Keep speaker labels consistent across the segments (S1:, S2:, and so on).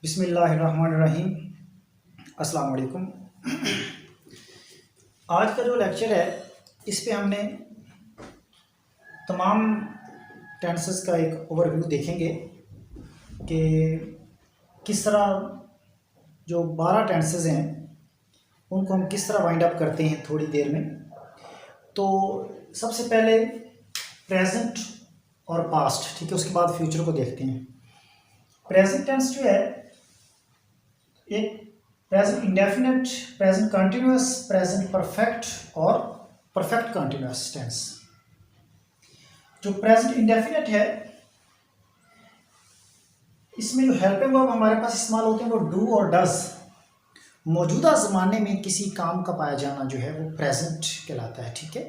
S1: बिस्मिल्लाहिर्रहमानिर्रहीम। अस्सलाम वालेकुम। आज का जो लेक्चर है इस पे हमने तमाम टेंसेस का एक ओवरव्यू देखेंगे कि किस तरह जो 12 टेंसेस हैं उनको हम किस तरह वाइंड अप करते हैं थोड़ी देर में। तो सबसे पहले प्रेजेंट और पास्ट, ठीक है, उसके बाद फ्यूचर को देखते हैं। प्रेजेंट टेंस जो है एक present indefinite, present continuous, present perfect और परफेक्ट कंटिन्यूअस टेंस। जो प्रेजेंट इंडेफिनिट है इसमें जो हेल्पिंग वर्ब हमारे पास इस्तेमाल होते हैं वो डू और डज। मौजूदा ज़माने में किसी काम का पाया जाना जो है वो प्रेजेंट कहलाता है, ठीक है।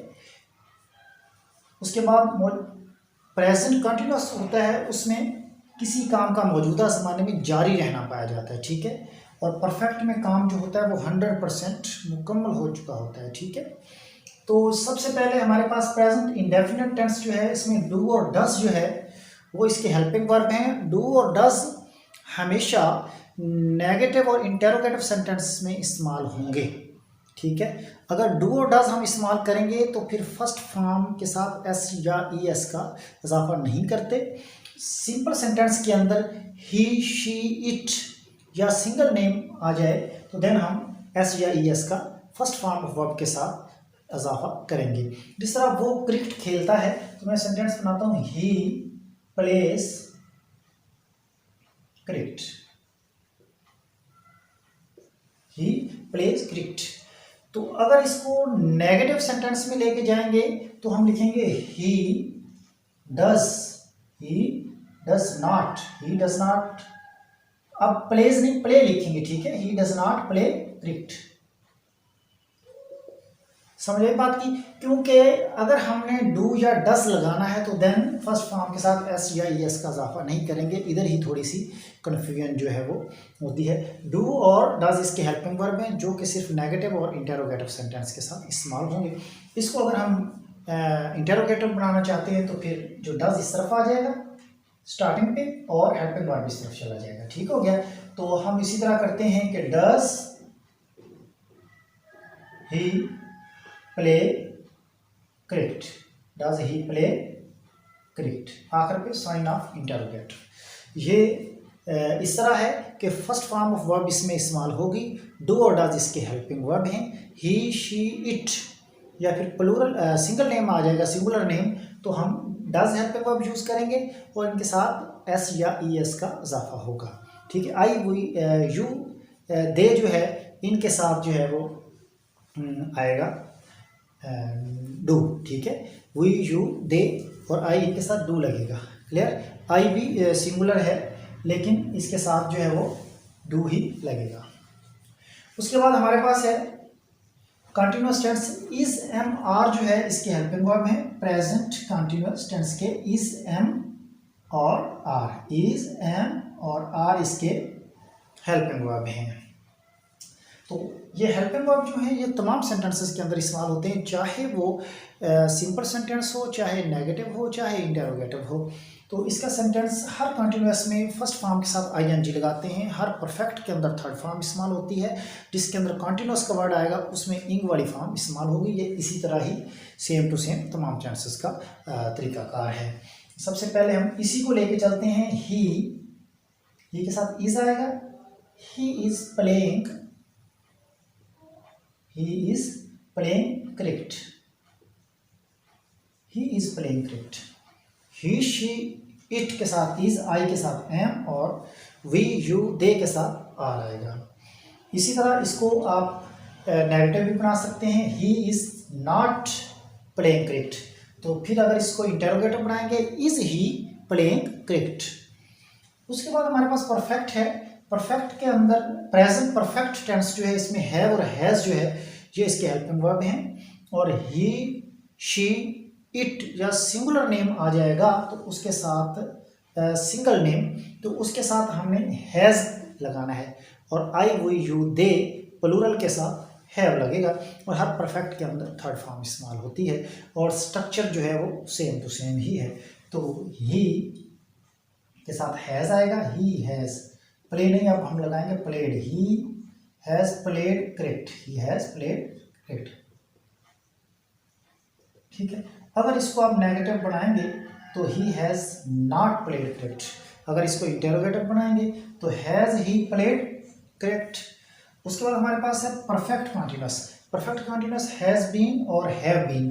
S1: उसके बाद प्रेजेंट कंटिन्यूअस होता है, उसमें किसी काम का मौजूदा ज़माने में जारी रहना पाया जाता है, ठीक है। और परफेक्ट में काम जो होता है वो 100% मुकम्मल हो चुका होता है, ठीक है। तो सबसे पहले हमारे पास प्रेजेंट इंडेफिनिट टेंस जो है इसमें डू और डज जो है वो इसके हेल्पिंग वर्ब हैं। डू और डज हमेशा नेगेटिव और इंटेरोगेटिव सेंटेंस में इस्तेमाल होंगे, ठीक है। अगर डू और डज हम इस्तेमाल करेंगे तो फिर फर्स्ट फॉर्म के साथ एस या ई एस का इजाफा नहीं करते। सिंपल सेंटेंस के अंदर ही, शी, इट या सिंगल नेम आ जाए तो देन हम एस या ई एस का फर्स्ट फॉर्म ऑफ वर्ब के साथ इजाफा करेंगे। जिस तरह वो क्रिकेट खेलता है तो मैं सेंटेंस बनाता हूँ ही प्लेस क्रिकेट, ही प्लेस क्रिकेट। तो अगर इसको नेगेटिव सेंटेंस में लेके जाएंगे तो हम लिखेंगे he does not, he does not. अब प्लेज नहीं प्ले लिखेंगे, ठीक है, he does not play cricket. समझे बात की? क्योंकि अगर हमने डू या डस लगाना है तो देन फर्स्ट फॉर्म के साथ एस या ई एस का इजाफा नहीं करेंगे। इधर ही थोड़ी सी कन्फ्यूजन जो है वो होती है। डू और डज इसके हेल्पिंग वर्ब हैं जो कि सिर्फ नेगेटिव और इंटेरोगेटिव सेंटेंस के साथ इस्तेमाल होंगे। इसको अगर हम इंटेरोगेटिव बनाना चाहते हैं तो फिर जो डज इस तरफ आ जाएगा स्टार्टिंग पे और हेल्पिंग वर्ब इस तरफ चला जाएगा, ठीक हो गया। तो हम इसी तरह करते हैं कि does he play cricket, does he play cricket, आखिर पे साइन ऑफ इंटरोगेटिव। ये इस तरह है कि फर्स्ट फॉर्म ऑफ वर्ब इसमें इस्तेमाल होगी। डू और डज इसके हेल्पिंग वर्ब हैं। ही, शी, इट या फिर प्लूरल सिंगल नेम आ जाएगा, सिंगुलर नेम, तो हम डज हेल्पिंग वर्ब यूज़ करेंगे और इनके साथ एस या ई एस का इजाफा होगा, ठीक है। आई, वी, यू, दे जो है इनके साथ जो है वो आएगा डू, ठीक है। वी, यू, दे और आई इनके साथ डू लगेगा। क्लियर? आई भी सिंगुलर है लेकिन इसके साथ जो है वो डू ही लगेगा। उसके बाद हमारे पास है continuous tense. Is, am, are जो है इसके हेल्पिंग वर्ब है। प्रेजेंट कंटिन्यूअस टेंस के इज, एम और आर, इज, एम और आर इसके हेल्पिंग वर्ब हैं। तो ये हेल्पिंग वर्ब जो है ये तमाम सेंटेंसेस के अंदर इस्तेमाल होते हैं, चाहे वो सिंपल सेंटेंस हो, चाहे नेगेटिव हो, चाहे इंटेरोगेटिव हो। तो इसका सेंटेंस हर कंटिन्यूअस में फर्स्ट फॉर्म के साथ आईएनजी लगाते हैं। हर परफेक्ट के अंदर थर्ड फॉर्म इस्तेमाल होती है। जिसके अंदर कंटिन्यूअस का वर्ड आएगा उसमें इंग वाली फॉर्म इस्तेमाल होगी। ये इसी तरह ही सेम टू सेम तमाम टेंसेस का तरीकाकार है। सबसे पहले हम इसी को लेके चलते हैं। ही के साथ इज आएगा। He is playing, he is playing cricket, he is playing cricket। he, she, it के साथ is, I के साथ am और we, you, they के साथ R आएगा। इसी तरह इसको आप नेगेटिव भी बना सकते हैं। he is not playing cricket। तो फिर अगर इसको इंटेरोगेटिव बनाएंगे is he playing cricket। उसके बाद हमारे पास परफेक्ट है। परफेक्ट के अंदर प्रेजेंट परफेक्ट टेंस जो है इसमें हैव और हैज जो है ये इसके हेल्पिंग वर्ब हैं। और ही, शी, इट या सिंगुलर नेम आ जाएगा तो उसके साथ सिंगल नेम, तो उसके साथ हमें हैज लगाना है। और आई, वी, यू, दे प्लूरल के साथ हैव लगेगा। और हर परफेक्ट के अंदर थर्ड फॉर्म इस्तेमाल होती है और स्ट्रक्चर जो है वो सेम टू सेम ही है। तो ही के साथ हैज़ आएगा, ही हैज़ प्ले नहीं, अब हम लगाएंगे played. He has played cricket, he has played cricket. ठीक है। अगर इसको आप नेगेटिव बनाएंगे तो he has not played cricket. अगर इसको इंटेरोगेटिव बनाएंगे तो हैज़ ही प्लेड क्रिकेट। उसके बाद हमारे पास है perfect continuous. Perfect continuous has been और हैव बीन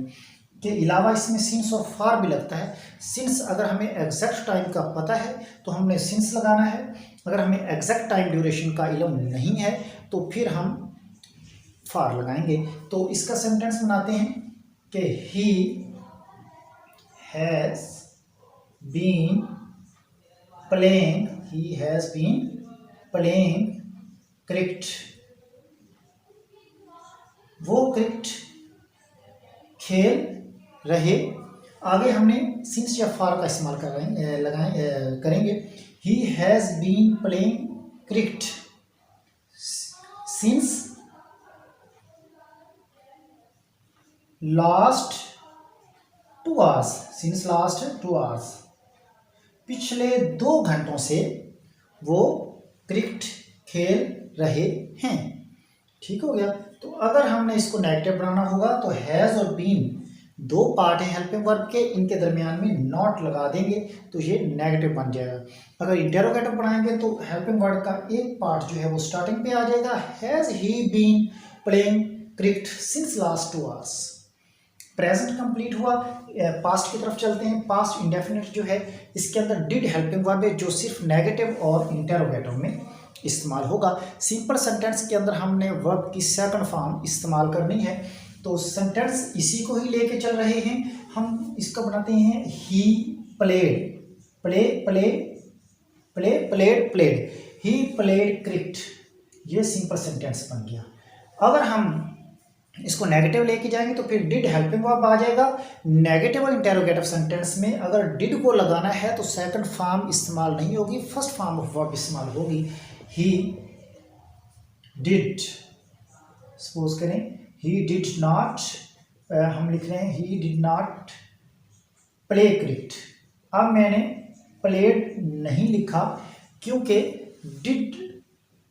S1: के अलावा इसमें सिंस और फार भी लगता है। सिंस अगर हमें एग्जैक्ट टाइम का पता है तो हमने सिंस लगाना है, अगर हमें एग्जैक्ट टाइम ड्यूरेशन का इल्म नहीं है तो फिर हम फार लगाएंगे। तो इसका सेंटेंस बनाते हैं कि he has been playing, he has been playing cricket. वो क्रिकेट खेल रहे। आगे हमने सिंस या फार का इस्तेमाल करेंगे। He has been playing cricket since last 2 hours, since last 2 hours, पिछले 2 घंटों से वो क्रिकेट खेल रहे हैं। ठीक हो गया। तो अगर हमने इसको नेगेटिव बनाना होगा तो हैज़ और बीन 2 पार्ट है हेल्पिंग वर्ब के, इनके दरमियान में नॉट लगा देंगे तो ये नेगेटिव बन जाएगा। अगर इंटेरोगेटिव बनाएंगे तो हेल्पिंग वर्ब का एक पार्ट जो है वो स्टार्टिंग पे आ जाएगा, has he been playing cricket since last 2 hours. Present complete हुआ, पास्ट की तरफ चलते हैं। पास्ट इंडेफिनिट जो है इसके अंदर डिड हेल्पिंग वर्ब है जो सिर्फ नेगेटिव और इंटेरोगेटिव में इस्तेमाल होगा। सिंपल सेंटेंस के अंदर हमने वर्ब की सेकंड फॉर्म इस्तेमाल करनी है, तो सेंटेंस इसी को ही लेके चल रहे हैं। हम इसका बनाते हैं he played, play play play played played, he played cricket. ये सिंपल सेंटेंस बन गया। अगर हम इसको नेगेटिव लेके जाएंगे तो फिर डिड हेल्पिंग वर्ब आ जाएगा। नेगेटिव और इंटेरोगेटिव सेंटेंस में अगर डिड को लगाना है तो सेकंड फॉर्म इस्तेमाल नहीं होगी, फर्स्ट फॉर्म ऑफ वर्ब इस्तेमाल होगी। ही डिड, सपोज करें ही डिड नॉट, हम लिख रहे हैं he did not play cricket. अब मैंने प्लेड नहीं लिखा क्योंकि डिड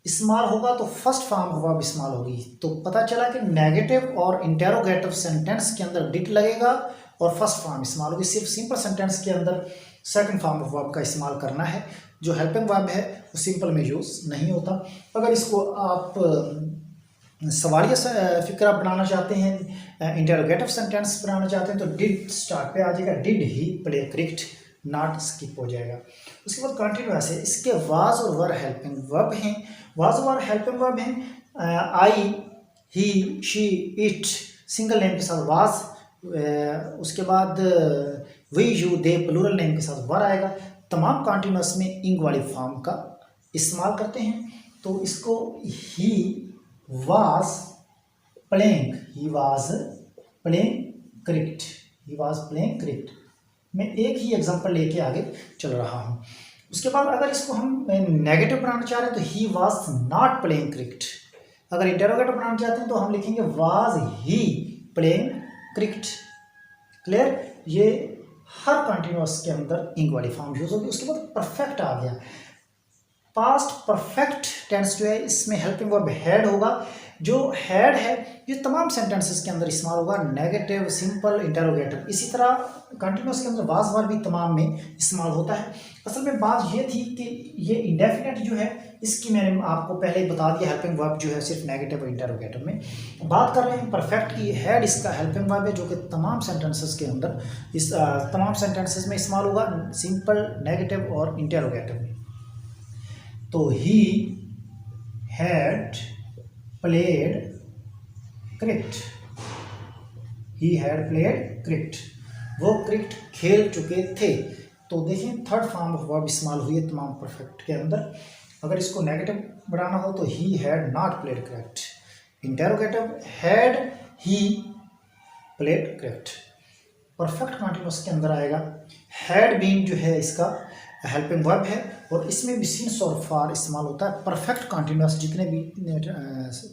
S1: इस्तेमाल होगा तो फर्स्ट फॉर्म ऑफ वर्ब इस्तेमाल होगी। तो पता चला कि नेगेटिव और इंटेरोगेटिव सेंटेंस के अंदर डिड लगेगा और फर्स्ट फॉर्म इस्तेमाल होगी। सिर्फ सिंपल सेंटेंस के अंदर सेकंड फॉर्म ऑफ वर्ब का इस्तेमाल करना है। जो हेल्पिंग वर्ब है वो सिंपल में यूज़ नहीं होता। अगर इसको आप सवालिया फिक्रा बनाना चाहते हैं, इंटेरोगेटिव सेंटेंस बनाना चाहते हैं तो डिड स्टार्ट पे आ जाएगा, did he play cricket, not skip हो जाएगा। उसके बाद कंटिन्यूअस है, इसके वाज और वर हेल्पिंग वर्ब हैं। वाज और हेल्पिंग वर्ब हैं। I, he, she, it single name के साथ वाज, उसके बाद we, you, they plural name के साथ वर आएगा। तमाम कंटिन्यूअस में इंग वाली फॉर्म का इस्तेमाल करते हैं। तो इसको he was playing, he was playing cricket, he was playing cricket. मैं एक ही एग्जांपल लेके आगे चल रहा हूँ। उसके बाद अगर इसको हम नेगेटिव बनाना चाह रहे हैं तो he was not playing cricket. अगर इंटेरोगेटिव बनाना चाहते हैं तो हम लिखेंगे was he playing cricket. Clear. ये हर कंटिन्यूअस के अंदर इंग वाली फॉर्म यूज होगी। उसके बाद परफेक्ट आ गया। पास्ट परफेक्ट टेंस जो है इसमें हेल्पिंग वर्ब हैड होगा। जो हैड है ये तमाम सेंटेंसेस के अंदर इस्तेमाल होगा, नेगेटिव, सिंपल, इंटेरोगेटिव। इसी तरह कंटिन्यूअस के अंदर वाज वर्ब भी तमाम में इस्तेमाल होता है। असल में बात ये थी कि ये इंडेफिनेट जो है इसकी मैंने आपको पहले ही बता दिया, हेल्पिंग वर्ब जो है सिर्फ नेगेटिव और इंटेरोगेटिव में। बात कर रहे हैं परफेक्ट की। हैड इसका हेल्पिंग वर्ब है जो कि तमाम सेंटेंसेस के अंदर इस तमाम सेंटेंसेस में इस्तेमाल होगा, सिंपल, नेगेटिव और इंटेरोगेटिव में। तो he had played cricket, he had played cricket, वो क्रिकेट खेल चुके थे। तो देखिए थर्ड फॉर्म ऑफ वर्ब इस्तेमाल हुई है तमाम परफेक्ट के अंदर। अगर इसको नेगेटिव बनाना हो तो he had not played cricket, interrogative had he played cricket. Perfect continuous के अंदर आएगा हैड बीन जो है इसका हेल्पिंग वर्ब है और इसमें भी सिंस और फार इस्तेमाल होता है। परफेक्ट कंटिन्यूअस जितने भी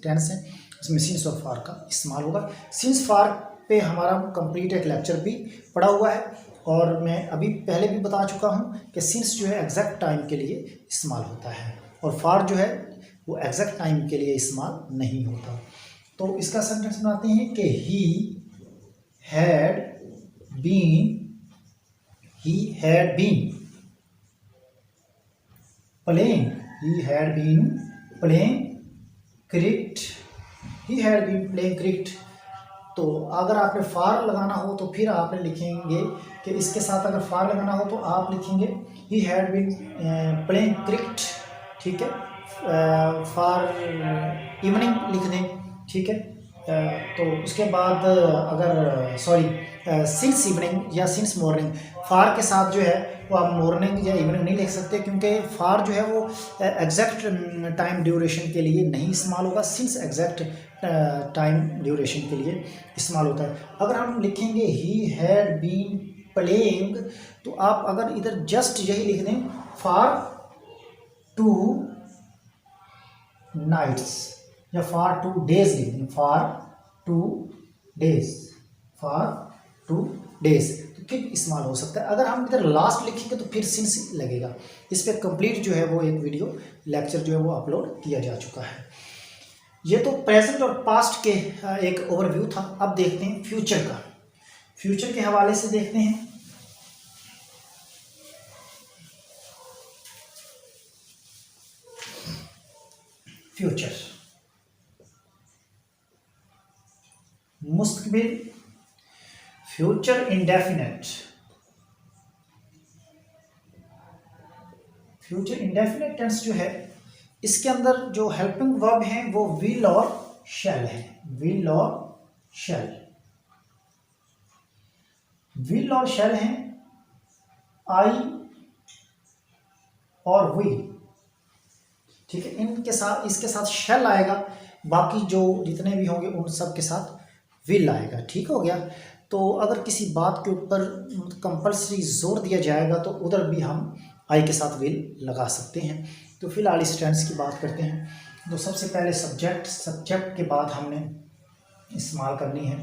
S1: टेंस हैं उसमें सिंस और फार का इस्तेमाल होगा। सिंस फार पे हमारा कंप्लीट एक लेक्चर भी पड़ा हुआ है, और मैं अभी पहले भी बता चुका हूँ कि सिंस जो है एग्जैक्ट टाइम के लिए इस्तेमाल होता है और फार जो है वो एग्जैक्ट टाइम के लिए इस्तेमाल नहीं होता। तो इसका सेंटेंस बनाते हैं कि he had been playing cricket. तो अगर आपने फार लगाना हो तो फिर आपने लिखेंगे कि इसके साथ अगर फार लगाना हो तो आप लिखेंगे he had been playing cricket, ठीक है, फॉर इवनिंग लिख दें, ठीक है। तो उसके बाद अगर सिंस इवनिंग या सिंस मॉर्निंग, फार के साथ जो है वो आप मॉर्निंग या इवनिंग नहीं लिख सकते क्योंकि फार जो है वो एग्जैक्ट टाइम ड्यूरेशन के लिए नहीं इस्तेमाल होगा, सिंस एग्जैक्ट टाइम ड्यूरेशन के लिए इस्तेमाल होता है। अगर हम लिखेंगे ही हैड बीन प्लेइंग तो आप अगर इधर जस्ट यही लिख दें फॉर 2 नाइट्स या फॉर 2 डेज लिख दें, फॉर 2 डेज तो फिर इस्तेमाल हो सकता है। अगर हम इधर लास्ट लिखेंगे तो फिर सिंस लगेगा। इस पर कंप्लीट जो है वो एक वीडियो लेक्चर जो है वो अपलोड किया जा चुका है। ये तो प्रेजेंट और पास्ट के एक ओवरव्यू था। अब देखते हैं फ्यूचर का। फ्यूचर के हवाले से देखते हैं। फ्यूचर मुस्तकबिल, future indefinite. Future indefinite tense जो है इसके अंदर जो हेल्पिंग वर्ब हैं वो विल और शैल है। विल और शैल हैं आई और वी, ठीक है। इनके साथ इसके साथ शैल आएगा, बाकी जो जितने भी होंगे उन सब के साथ विल आएगा, ठीक हो गया। तो अगर किसी बात के ऊपर कंपल्सरी जोर दिया जाएगा तो उधर भी हम आई के साथ विल लगा सकते हैं। तो फिलहाल इस टेंस की बात करते हैं। तो सबसे पहले सब्जेक्ट के बाद हमने इस्तेमाल करनी है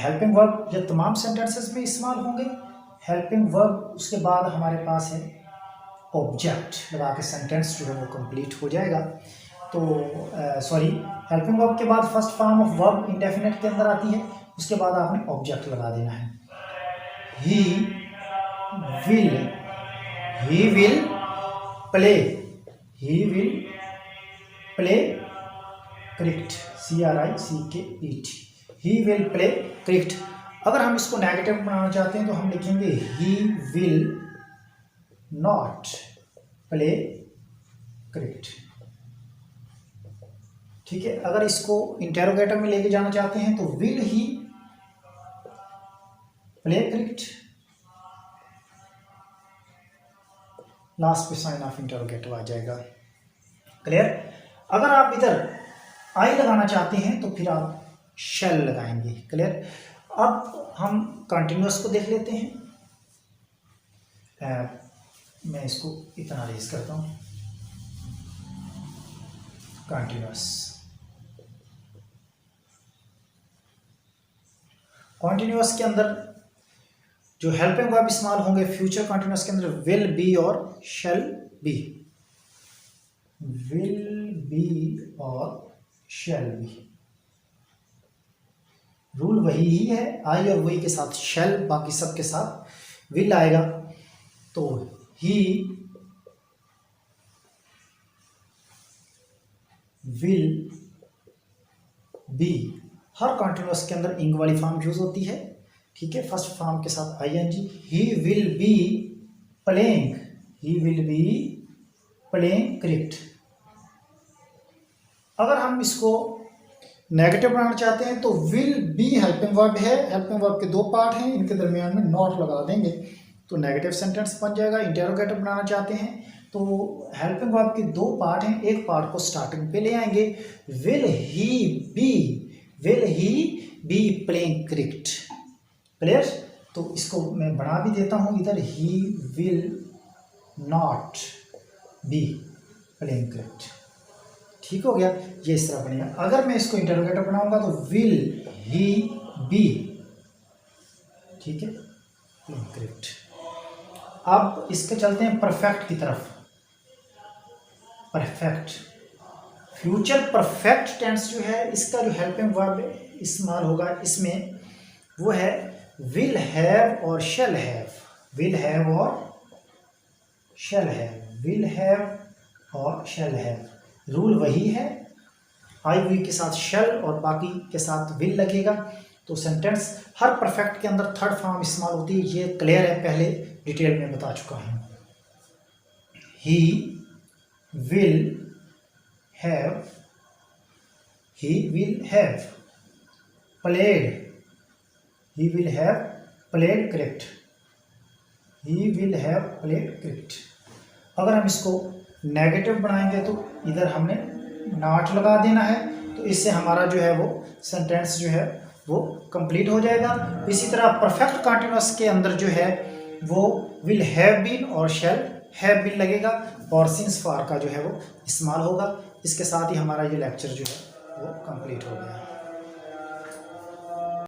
S1: हेल्पिंग वर्ब। जो तमाम सेंटेंसेस में इस्तेमाल होंगे हेल्पिंग वर्ब। उसके बाद हमारे पास है ऑब्जेक्ट, लगा के सेंटेंस जो है वो कंप्लीट हो जाएगा। तो हेल्पिंग वर्ब के बाद first form of verb indefinite के अंदर आती है, उसके बाद आपने ऑब्जेक्ट लगा देना है। He will play cricket, CRICKET, he will play cricket. अगर हम इसको नेगेटिव बनाना चाहते हैं तो हम लिखेंगे he will not play cricket, ठीक है। अगर इसको इंटेरोगेटर में लेके जाना चाहते हैं तो will he play cricket, last पे साइन ऑफ इंटेरोगेटर आ जाएगा। क्लियर। अगर आप इधर आई लगाना चाहते हैं तो फिर आप शैल लगाएंगे। क्लियर। अब हम कंटिन्यूअस को देख लेते हैं। मैं इसको इतना रेज करता हूं। कॉन्टिन्यूअस के अंदर जो हेल्पिंग वर्ब इस्तेमाल होंगे फ्यूचर कॉन्टिन्यूअस के अंदर विल बी और शैल बी। रूल वही ही है, आई और वही के साथ शैल, बाकी सब के साथ विल आएगा। तो he will be, her continuous के अंदर इंग वाली फॉर्म यूज होती है, ठीक है। फर्स्ट फॉर्म के साथ ING। He will be playing cricket. अगर हम इसको नेगेटिव बनाना चाहते हैं तो विल बी हेल्पिंग वर्ब है, हेल्पिंग वर्ब के 2 पार्ट हैं, इनके दरमियान में नॉट लगा देंगे तो नेगेटिव सेंटेंस बन जाएगा। इंटेरोगेटिव बनाना चाहते हैं तो हेल्पिंग वर्ब के 2 पार्ट हैं, एक पार्ट को स्टार्टिंग पे ले आएंगे, will he be playing cricket. Clear. तो इसको मैं बना भी देता हूं इधर, he will not be playing cricket, ठीक हो गया। ये इस तरह बनेगा। अगर मैं इसको इंटरोगेटिव बनाऊंगा तो विल ही बी, ठीक है, प्लेइंग क्रिकेट। अब इसके चलते हैं परफेक्ट की तरफ। परफेक्ट, फ्यूचर परफेक्ट टेंस जो है, इसका जो हेल्पिंग वर्ब इस्तेमाल होगा इसमें वो है विल हैव और शैल हैव। विल हैव और शैल हैव, विल हैव और शैल हैव। रूल वही है, आई वी के साथ शैल और बाकी के साथ विल लगेगा। तो सेंटेंस हर परफेक्ट के अंदर थर्ड फॉर्म इस्तेमाल होती है, ये क्लियर है, पहले डिटेल में बता चुका हूँ। He will have, he will have played, he will have played cricket, he will have played cricket। अगर हम इसको नेगेटिव बनाएंगे तो इधर हमने नॉट लगा देना है, तो इससे हमारा जो है वो सेंटेंस जो है वो कंप्लीट हो जाएगा। इसी तरह परफेक्ट कंटिन्यूअस के अंदर जो है वो विल हैव बीन और शैल हैव बीन लगेगा और सिंस फॉर का जो है वो इस्तेमाल होगा। इसके साथ ही हमारा ये लेक्चर जो है वो कंप्लीट हो गया।